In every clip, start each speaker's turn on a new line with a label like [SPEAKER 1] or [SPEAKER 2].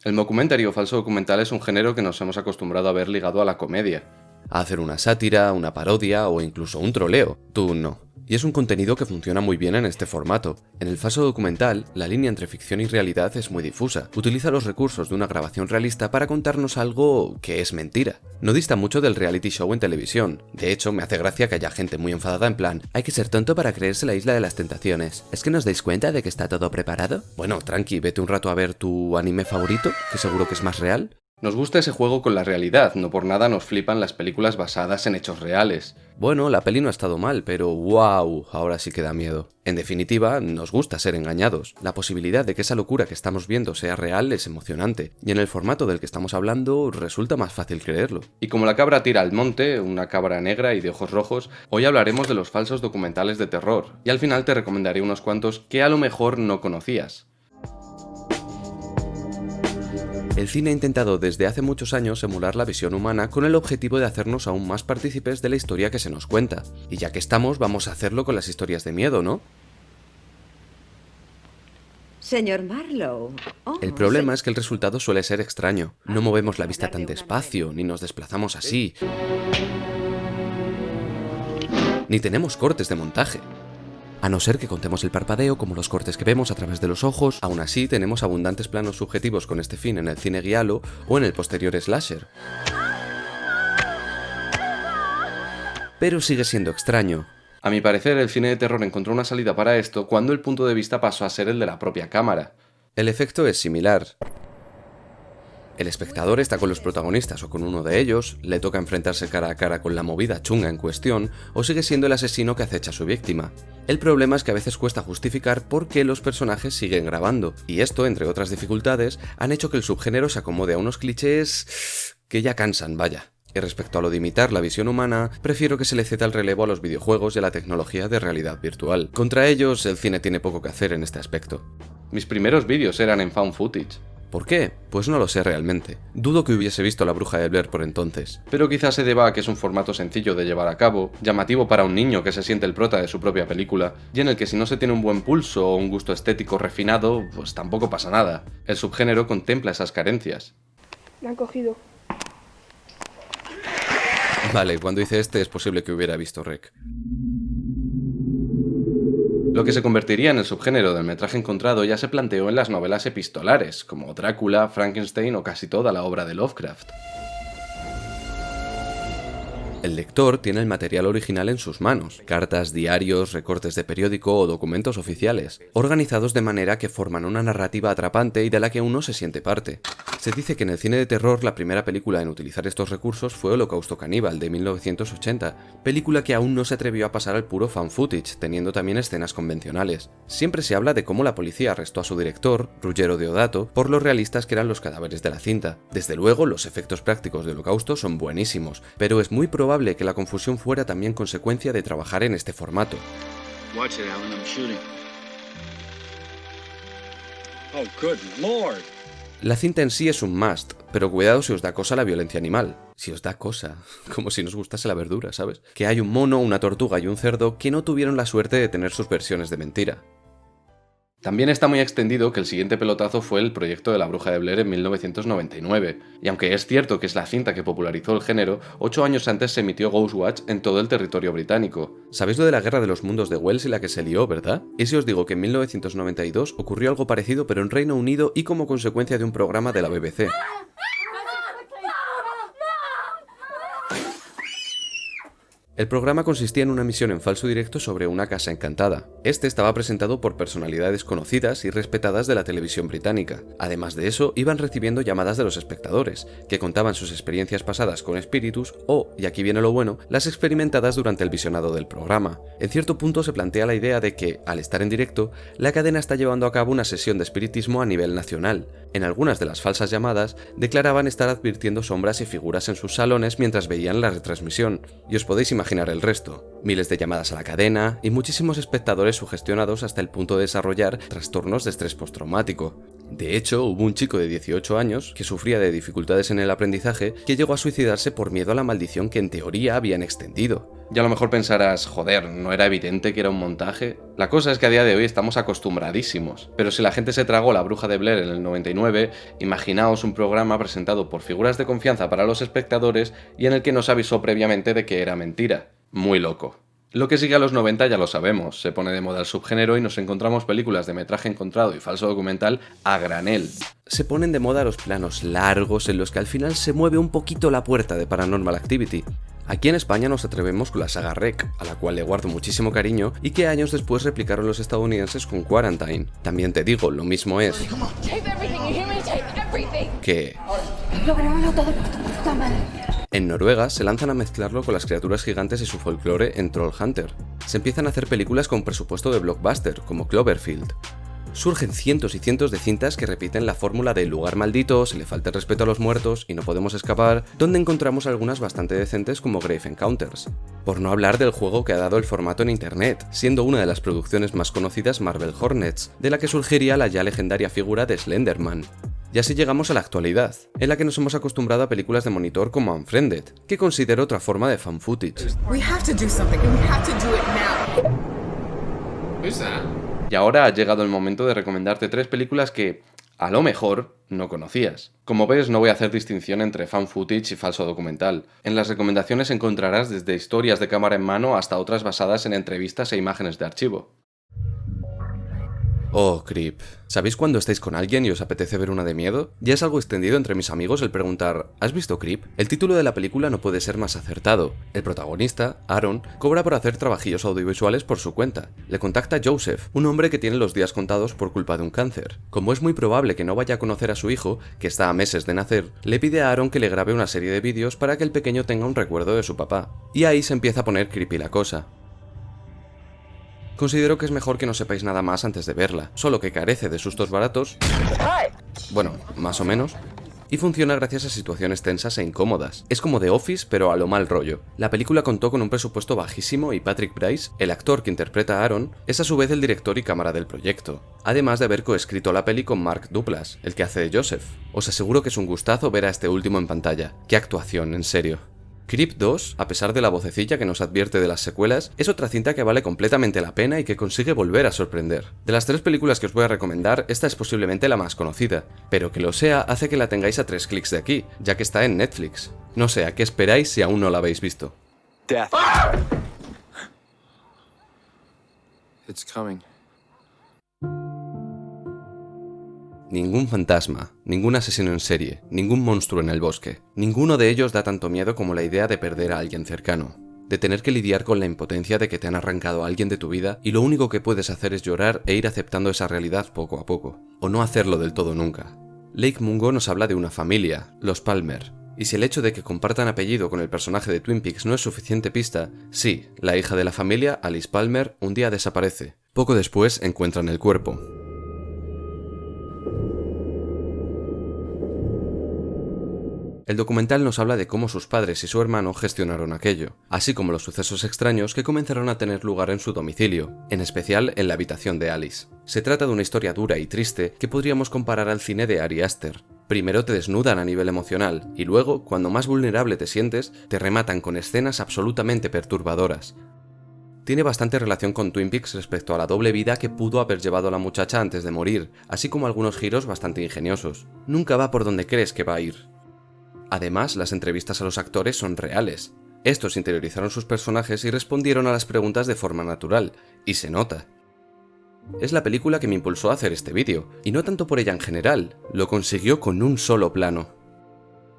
[SPEAKER 1] El mockumentary o falso documental es un género que nos hemos acostumbrado a ver ligado a la comedia.
[SPEAKER 2] A hacer una sátira, una parodia o incluso un troleo. Tú no. Y es un contenido que funciona muy bien en este formato. En el falso documental, la línea entre ficción y realidad es muy difusa. Utiliza los recursos de una grabación realista para contarnos algo que es mentira. No dista mucho del reality show en televisión. De hecho, me hace gracia que haya gente muy enfadada en plan: hay que ser tonto para creerse la isla de las tentaciones. ¿Es que no os dais cuenta de que está todo preparado? Bueno, tranqui, vete un rato a ver tu anime favorito, que seguro que es más real.
[SPEAKER 1] Nos gusta ese juego con la realidad, no por nada nos flipan las películas basadas en hechos reales.
[SPEAKER 2] Bueno, la peli no ha estado mal, pero wow, ahora sí que da miedo. En definitiva, nos gusta ser engañados. La posibilidad de que esa locura que estamos viendo sea real es emocionante, y en el formato del que estamos hablando resulta más fácil creerlo.
[SPEAKER 1] Y como la cabra tira al monte, una cabra negra y de ojos rojos, hoy hablaremos de los falsos documentales de terror, y al final te recomendaré unos cuantos que a lo mejor no conocías.
[SPEAKER 2] El cine ha intentado desde hace muchos años emular la visión humana con el objetivo de hacernos aún más partícipes de la historia que se nos cuenta. Y ya que estamos, vamos a hacerlo con las historias de miedo, ¿no?
[SPEAKER 3] Señor Marlowe.
[SPEAKER 2] El problema es que el resultado suele ser extraño. No movemos la vista tan despacio, ni nos desplazamos así. Ni tenemos cortes de montaje. A no ser que contemos el parpadeo como los cortes que vemos a través de los ojos, aún así tenemos abundantes planos subjetivos con este fin en el cine giallo o en el posterior slasher. Pero sigue siendo extraño.
[SPEAKER 1] A mi parecer, el cine de terror encontró una salida para esto cuando el punto de vista pasó a ser el de la propia cámara.
[SPEAKER 2] El efecto es similar. El espectador está con los protagonistas o con uno de ellos, le toca enfrentarse cara a cara con la movida chunga en cuestión, o sigue siendo el asesino que acecha a su víctima. El problema es que a veces cuesta justificar por qué los personajes siguen grabando, y esto, entre otras dificultades, han hecho que el subgénero se acomode a unos clichés que ya cansan, vaya. Y respecto a lo de imitar la visión humana, prefiero que se le ceda el relevo a los videojuegos y a la tecnología de realidad virtual. Contra ellos, el cine tiene poco que hacer en este aspecto.
[SPEAKER 1] Mis primeros vídeos eran en found footage.
[SPEAKER 2] ¿Por qué? Pues no lo sé realmente. Dudo que hubiese visto La Bruja de Blair por entonces.
[SPEAKER 1] Pero quizás se deba a que es un formato sencillo de llevar a cabo, llamativo para un niño que se siente el prota de su propia película, y en el que si no se tiene un buen pulso o un gusto estético refinado, pues tampoco pasa nada. El subgénero contempla esas carencias.
[SPEAKER 4] Me han cogido.
[SPEAKER 2] Vale, cuando hice este es posible que hubiera visto Rec.
[SPEAKER 1] Lo que se convertiría en el subgénero del metraje encontrado ya se planteó en las novelas epistolares, como Drácula, Frankenstein o casi toda la obra de Lovecraft.
[SPEAKER 2] El lector tiene el material original en sus manos, cartas, diarios, recortes de periódico o documentos oficiales, organizados de manera que forman una narrativa atrapante y de la que uno se siente parte. Se dice que en el cine de terror la primera película en utilizar estos recursos fue Holocausto Caníbal, de 1980, película que aún no se atrevió a pasar al puro fan footage, teniendo también escenas convencionales. Siempre se habla de cómo la policía arrestó a su director, Ruggero Deodato, por lo realistas que eran los cadáveres de la cinta. Desde luego, los efectos prácticos de Holocausto son buenísimos, pero es muy probable que la confusión fuera también consecuencia de trabajar en este formato.
[SPEAKER 5] Watch it, Alan, I'm shooting. Oh, good lord.
[SPEAKER 2] La cinta en sí es un must, pero cuidado si os da cosa la violencia animal. Si os da cosa, como si nos gustase la verdura, ¿sabes? Que hay un mono, una tortuga y un cerdo que no tuvieron la suerte de tener sus versiones de mentira.
[SPEAKER 1] También está muy extendido que el siguiente pelotazo fue el proyecto de La Bruja de Blair en 1999, y aunque es cierto que es la cinta que popularizó el género, 8 años antes se emitió Ghostwatch en todo el territorio británico.
[SPEAKER 2] ¿Sabéis lo de la Guerra de los Mundos de Wells y la que se lió, verdad? Y si os digo que en 1992 ocurrió algo parecido pero en Reino Unido y como consecuencia de un programa de la BBC. El programa consistía en una emisión en falso directo sobre una casa encantada. Este estaba presentado por personalidades conocidas y respetadas de la televisión británica. Además de eso, iban recibiendo llamadas de los espectadores, que contaban sus experiencias pasadas con espíritus o, y aquí viene lo bueno, las experimentadas durante el visionado del programa. En cierto punto se plantea la idea de que, al estar en directo, la cadena está llevando a cabo una sesión de espiritismo a nivel nacional. En algunas de las falsas llamadas, declaraban estar advirtiendo sombras y figuras en sus salones mientras veían la retransmisión. Y os podéis imaginar imaginar el resto. Miles de llamadas a la cadena y muchísimos espectadores sugestionados hasta el punto de desarrollar trastornos de estrés postraumático. De hecho, hubo un chico de 18 años que sufría de dificultades en el aprendizaje que llegó a suicidarse por miedo a la maldición que en teoría habían extendido.
[SPEAKER 1] Y a lo mejor pensarás, joder, ¿no era evidente que era un montaje? La cosa es que a día de hoy estamos acostumbradísimos, pero si la gente se tragó La Bruja de Blair en el 99, imaginaos un programa presentado por figuras de confianza para los espectadores y en el que nos avisó previamente de que era mentira. Muy loco. Lo que sigue a los 90 ya lo sabemos, se pone de moda el subgénero y nos encontramos películas de metraje encontrado y falso documental a granel.
[SPEAKER 2] Se ponen de moda los planos largos en los que al final se mueve un poquito la puerta de Paranormal Activity. Aquí en España nos atrevemos con la saga REC, a la cual le guardo muchísimo cariño y que años después replicaron los estadounidenses con Quarantine. También te digo, lo mismo es que en Noruega se lanzan a mezclarlo con las criaturas gigantes y su folclore en Trollhunter. Se empiezan a hacer películas con presupuesto de blockbuster, como Cloverfield. Surgen cientos y cientos de cintas que repiten la fórmula de lugar maldito, se le falta el respeto a los muertos y no podemos escapar, donde encontramos algunas bastante decentes como Grave Encounters. Por no hablar del juego que ha dado el formato en internet, siendo una de las producciones más conocidas Marvel Hornets, de la que surgiría la ya legendaria figura de Slenderman. Y así llegamos a la actualidad, en la que nos hemos acostumbrado a películas de monitor como Unfriended, que considero otra forma de fan footage.
[SPEAKER 1] Y ahora ha llegado el momento de recomendarte 3 películas que, a lo mejor, no conocías. Como ves, no voy a hacer distinción entre fan footage y falso documental. En las recomendaciones encontrarás desde historias de cámara en mano hasta otras basadas en entrevistas e imágenes de archivo.
[SPEAKER 2] Oh, Creep. ¿Sabéis cuando estáis con alguien y os apetece ver una de miedo? Ya es algo extendido entre mis amigos el preguntar ¿has visto Creep? El título de la película no puede ser más acertado. El protagonista, Aaron, cobra por hacer trabajillos audiovisuales por su cuenta. Le contacta Joseph, un hombre que tiene los días contados por culpa de un cáncer. Como es muy probable que no vaya a conocer a su hijo, que está a meses de nacer, le pide a Aaron que le grabe una serie de vídeos para que el pequeño tenga un recuerdo de su papá. Y ahí se empieza a poner creepy la cosa. Considero que es mejor que no sepáis nada más antes de verla, solo que carece de sustos baratos, bueno, más o menos, y funciona gracias a situaciones tensas e incómodas. Es como The Office, pero a lo mal rollo. La película contó con un presupuesto bajísimo y Patrick Brice, el actor que interpreta a Aaron, es a su vez el director y cámara del proyecto, además de haber coescrito la peli con Mark Duplass, el que hace de Joseph. Os aseguro que es un gustazo ver a este último en pantalla. ¡Qué actuación, en serio! Creep 2, a pesar de la vocecilla que nos advierte de las secuelas, es otra cinta que vale completamente la pena y que consigue volver a sorprender. De las 3 películas que os voy a recomendar, esta es posiblemente la más conocida, pero que lo sea hace que la tengáis a 3 clics de aquí, ya que está en Netflix. No sé a qué esperáis si aún no la habéis visto.
[SPEAKER 4] Death. It's coming.
[SPEAKER 2] Ningún fantasma, ningún asesino en serie, ningún monstruo en el bosque. Ninguno de ellos da tanto miedo como la idea de perder a alguien cercano. De tener que lidiar con la impotencia de que te han arrancado a alguien de tu vida y lo único que puedes hacer es llorar e ir aceptando esa realidad poco a poco. O no hacerlo del todo nunca. Lake Mungo nos habla de una familia, los Palmer. Y si el hecho de que compartan apellido con el personaje de Twin Peaks no es suficiente pista, sí, la hija de la familia, Alice Palmer, un día desaparece. Poco después encuentran el cuerpo. El documental nos habla de cómo sus padres y su hermano gestionaron aquello, así como los sucesos extraños que comenzaron a tener lugar en su domicilio, en especial en la habitación de Alice. Se trata de una historia dura y triste que podríamos comparar al cine de Ari Aster. Primero te desnudan a nivel emocional, y luego, cuando más vulnerable te sientes, te rematan con escenas absolutamente perturbadoras. Tiene bastante relación con Twin Peaks respecto a la doble vida que pudo haber llevado la muchacha antes de morir, así como algunos giros bastante ingeniosos. Nunca va por donde crees que va a ir. Además, las entrevistas a los actores son reales. Estos interiorizaron sus personajes y respondieron a las preguntas de forma natural, y se nota. Es la película que me impulsó a hacer este vídeo, y no tanto por ella en general, lo consiguió con un solo plano.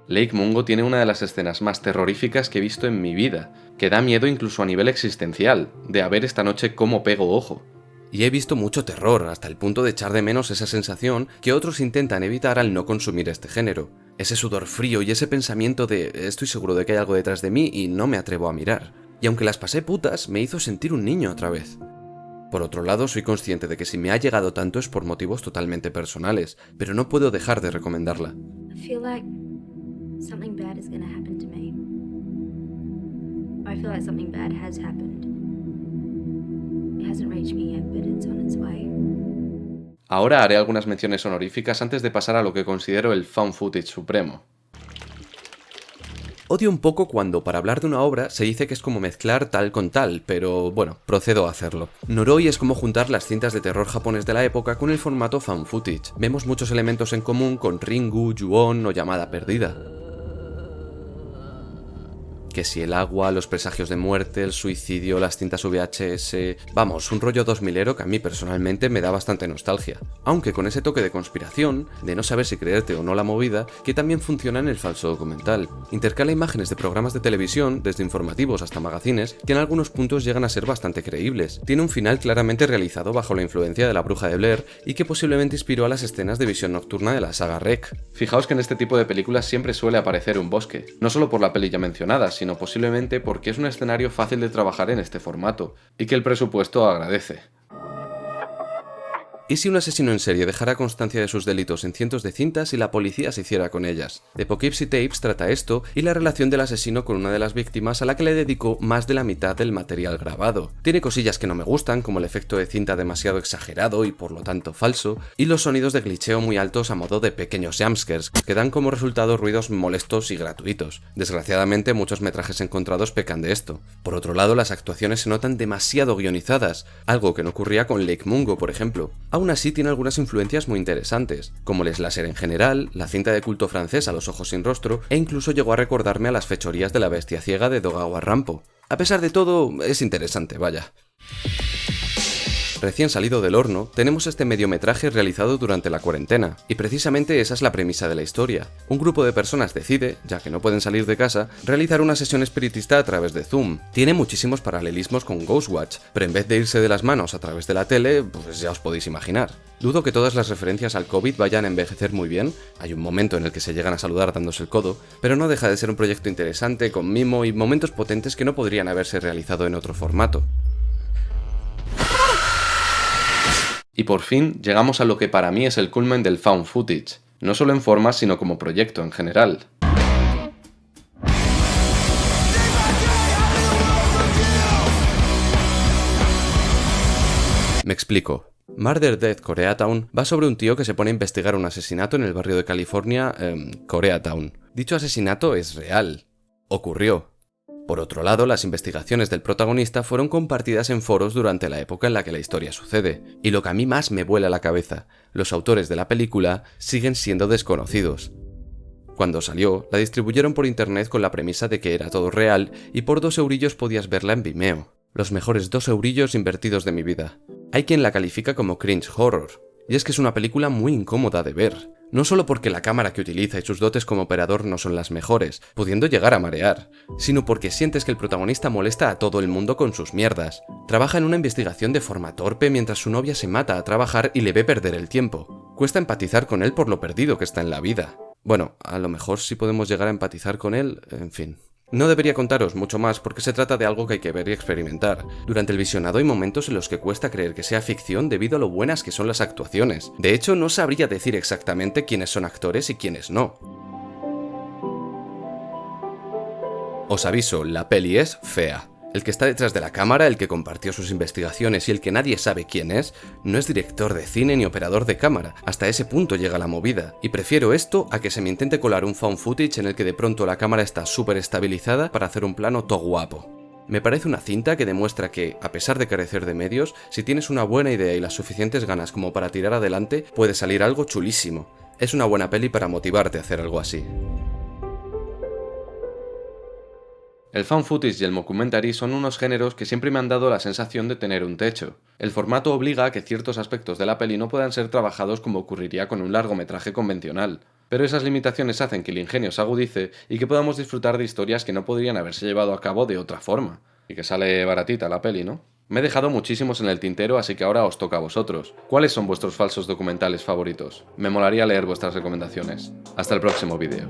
[SPEAKER 1] Lake Mungo tiene una de las escenas más terroríficas que he visto en mi vida, que da miedo incluso a nivel existencial, de a ver esta noche cómo pego ojo.
[SPEAKER 2] Y he visto mucho terror, hasta el punto de echar de menos esa sensación que otros intentan evitar al no consumir este género. Ese sudor frío y ese pensamiento de estoy seguro de que hay algo detrás de mí y no me atrevo a mirar. Y aunque las pasé putas, me hizo sentir un niño otra vez. Por otro lado, soy consciente de que si me ha llegado tanto es por motivos totalmente personales, pero no puedo dejar de recomendarla.
[SPEAKER 6] I feel like something bad is gonna happen to me. I feel like something bad has happened. It hasn't reached me yet, but it's on its way.
[SPEAKER 1] Ahora haré algunas menciones honoríficas antes de pasar a lo que considero el found footage supremo.
[SPEAKER 2] Odio un poco cuando para hablar de una obra se dice que es como mezclar tal con tal, pero bueno, procedo a hacerlo. Noroi es como juntar las cintas de terror japonés de la época con el formato found footage. Vemos muchos elementos en común con Ringu, Ju-On o Llamada Perdida. Que si el agua, los presagios de muerte, el suicidio, las cintas VHS... Vamos, un rollo 2000ero que a mí personalmente me da bastante nostalgia. Aunque con ese toque de conspiración, de no saber si creerte o no la movida, que también funciona en el falso documental. Intercala imágenes de programas de televisión, desde informativos hasta magazines, que en algunos puntos llegan a ser bastante creíbles. Tiene un final claramente realizado bajo la influencia de La Bruja de Blair y que posiblemente inspiró a las escenas de visión nocturna de la saga REC.
[SPEAKER 1] Fijaos que en este tipo de películas siempre suele aparecer un bosque, no solo por la peli ya mencionada, sino posiblemente porque es un escenario fácil de trabajar en este formato, y que el presupuesto agradece.
[SPEAKER 2] ¿Y si un asesino en serie dejara constancia de sus delitos en cientos de cintas y la policía se hiciera con ellas? The Poughkeepsie Tapes trata esto y la relación del asesino con una de las víctimas a la que le dedicó más de la mitad del material grabado. Tiene cosillas que no me gustan, como el efecto de cinta demasiado exagerado y por lo tanto falso, y los sonidos de glitcheo muy altos a modo de pequeños jumpscares, que dan como resultado ruidos molestos y gratuitos. Desgraciadamente muchos metrajes encontrados pecan de esto. Por otro lado, las actuaciones se notan demasiado guionizadas, algo que no ocurría con Lake Mungo, por ejemplo. Aún así tiene algunas influencias muy interesantes, como el slasher en general, la cinta de culto francesa Los ojos sin rostro, e incluso llegó a recordarme a las fechorías de La bestia ciega de Dogawa Rampo. A pesar de todo, es interesante, vaya. Recién salido del horno, tenemos este mediometraje realizado durante la cuarentena, y precisamente esa es la premisa de la historia. Un grupo de personas decide, ya que no pueden salir de casa, realizar una sesión espiritista a través de Zoom. Tiene muchísimos paralelismos con Ghostwatch, pero en vez de irse de las manos a través de la tele, pues ya os podéis imaginar. Dudo que todas las referencias al COVID vayan a envejecer muy bien, hay un momento en el que se llegan a saludar dándose el codo, pero no deja de ser un proyecto interesante, con mimo y momentos potentes que no podrían haberse realizado en otro formato.
[SPEAKER 1] Y por fin llegamos a lo que para mí es el culmen del found footage, no solo en forma sino como proyecto en general.
[SPEAKER 2] Me explico. Murder Death Koreatown va sobre un tío que se pone a investigar un asesinato en el barrio de California, Koreatown. Dicho asesinato es real. Ocurrió. Por otro lado, las investigaciones del protagonista fueron compartidas en foros durante la época en la que la historia sucede. Y lo que a mí más me vuela la cabeza, los autores de la película siguen siendo desconocidos. Cuando salió, la distribuyeron por internet con la premisa de que era todo real y por 2 eurillos podías verla en Vimeo. Los mejores 2 eurillos invertidos de mi vida. Hay quien la califica como cringe horror, y es que es una película muy incómoda de ver. No solo porque la cámara que utiliza y sus dotes como operador no son las mejores, pudiendo llegar a marear, sino porque sientes que el protagonista molesta a todo el mundo con sus mierdas. Trabaja en una investigación de forma torpe mientras su novia se mata a trabajar y le ve perder el tiempo. Cuesta empatizar con él por lo perdido que está en la vida. Bueno, a lo mejor sí podemos llegar a empatizar con él, en fin. No debería contaros mucho más porque se trata de algo que hay que ver y experimentar. Durante el visionado hay momentos en los que cuesta creer que sea ficción debido a lo buenas que son las actuaciones. De hecho, no sabría decir exactamente quiénes son actores y quiénes no. Os aviso, la peli es fea. El que está detrás de la cámara, el que compartió sus investigaciones y el que nadie sabe quién es, no es director de cine ni operador de cámara. Hasta ese punto llega la movida. Y prefiero esto a que se me intente colar un found footage en el que de pronto la cámara está súper estabilizada para hacer un plano todo guapo. Me parece una cinta que demuestra que, a pesar de carecer de medios, si tienes una buena idea y las suficientes ganas como para tirar adelante, puede salir algo chulísimo. Es una buena peli para motivarte a hacer algo así.
[SPEAKER 1] El found footage y el mockumentary son unos géneros que siempre me han dado la sensación de tener un techo. El formato obliga a que ciertos aspectos de la peli no puedan ser trabajados como ocurriría con un largometraje convencional. Pero esas limitaciones hacen que el ingenio se agudice y que podamos disfrutar de historias que no podrían haberse llevado a cabo de otra forma. Y que sale baratita la peli, ¿no? Me he dejado muchísimos en el tintero, así que ahora os toca a vosotros. ¿Cuáles son vuestros falsos documentales favoritos? Me molaría leer vuestras recomendaciones. Hasta el próximo vídeo.